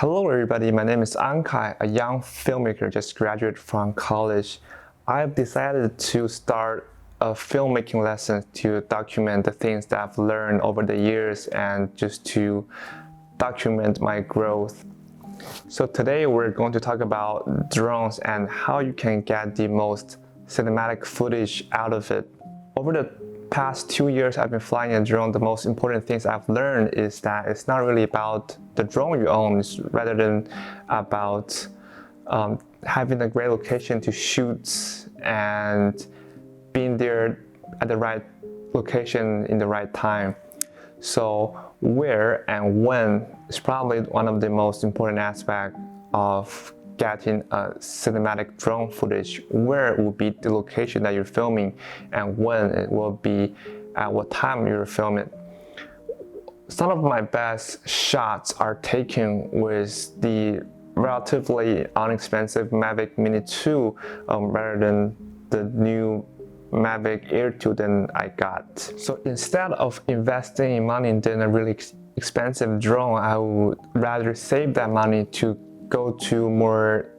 Hello everybody, my name is Ankai, a young filmmaker just graduated from college. I've decided to start a filmmaking lesson to document the things that I've learned over the years and just to document my growth. So today we're going to talk about drones and how you can get the most cinematic footage out of it. Over the past 2 years I've been flying a drone, the most important things I've learned is that it's not really about the drone you own, it's rather than about having a great location to shoot and being there at the right location in the right time. So where and when is probably one of the most important aspects of getting a cinematic drone footage. Where will be the location that you're filming and when it will be at what time you're filming. Some of my best shots are taken with the relatively inexpensive Mavic Mini 2 rather than the new Mavic Air 2 that I got. So instead of investing money in a really expensive drone, I would rather save that money to go to more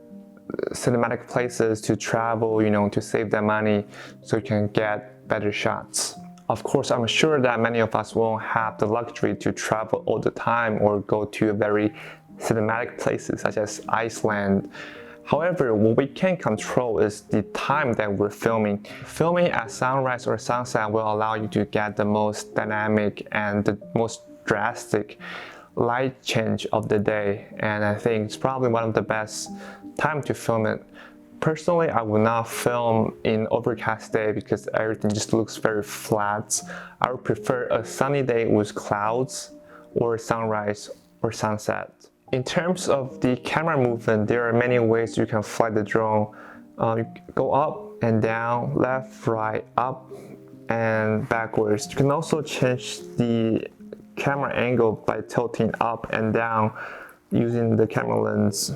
cinematic places, to travel, to save that money so you can get better shots. Of course, I'm sure that many of us won't have the luxury to travel all the time or go to very cinematic places such as Iceland. However, what we can control is the time that we're filming. Filming at sunrise or sunset will allow you to get the most dynamic and the most drastic light change of the day, and I think it's probably one of the best time to film it. Personally, I would not film in overcast day because everything just looks very flat. I would prefer a sunny day with clouds or sunrise or sunset. In terms of the camera movement, there are many ways you can fly the drone. You go up and down, left, right, up and backwards. You can also change the camera angle by tilting up and down using the camera lens.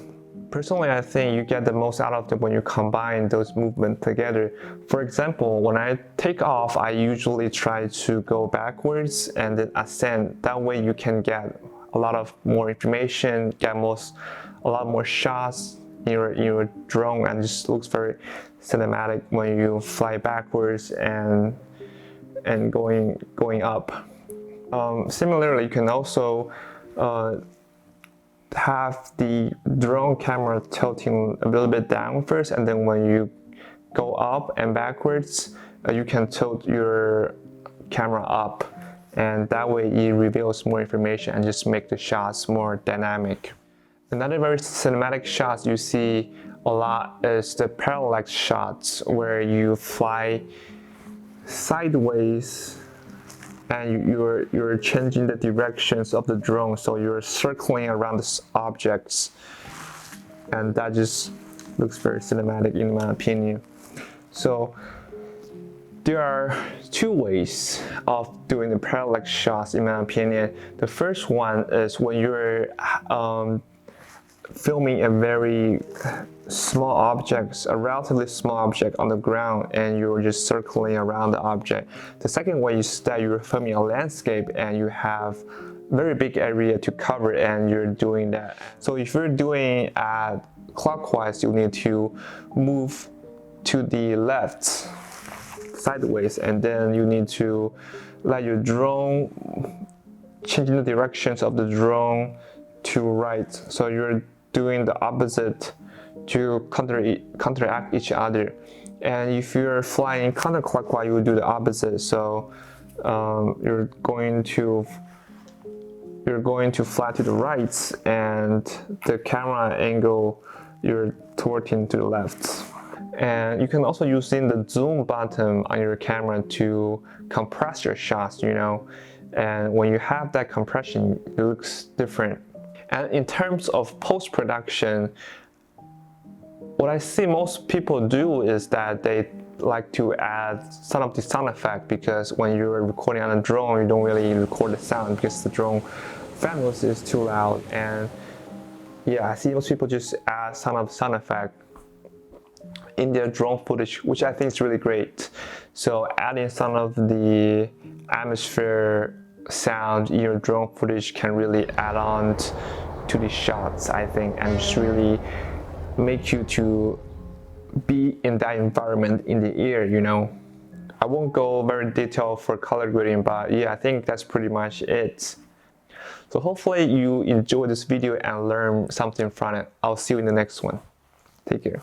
Personally, I think you get the most out of it when you combine those movements together. For example, when I take off, I usually try to go backwards and then ascend. That way you can get a lot of more information, get a lot more shots in your drone, and it just looks very cinematic when you fly backwards and going up. Similarly, you can also have the drone camera tilting a little bit down first, and then when you go up and backwards, you can tilt your camera up, and that way it reveals more information and just make the shots more dynamic. Another very cinematic shot you see a lot is the parallax shots, where you fly sideways and you're changing the directions of the drone, so you're circling around the objects, and that just looks very cinematic in my opinion. So there are two ways of doing the parallax shots in my opinion. The first one is when you're filming a very small object, a relatively small object on the ground, and you're just circling around the object. The second way is that you're filming a landscape and you have very big area to cover and you're doing that. So if you're doing clockwise, you need to move to the left sideways, and then you need to let your drone changing the directions of the drone to right. So you're doing the opposite to counteract each other. And if you're flying counterclockwise, you will do the opposite. So you're going to fly to the right, and the camera angle you're tilting to the left. And you can also use the zoom button on your camera to compress your shots, and when you have that compression, it looks different. And in terms of post-production, what I see most people do is that they like to add some of the sound effect, because when you're recording on a drone, you don't really record the sound because the drone fan noise is too loud. And yeah, I see most people just add some of the sound effect in their drone footage, which I think is really great. So adding some of the atmosphere sound in your drone footage can really add on to the shots, I think, and just really make you to be in that environment in the air, you know. I won't go very detailed for color grading, but yeah, I think that's pretty much it. So hopefully you enjoy this video and learn something from it. I'll see you in the next one. Take care.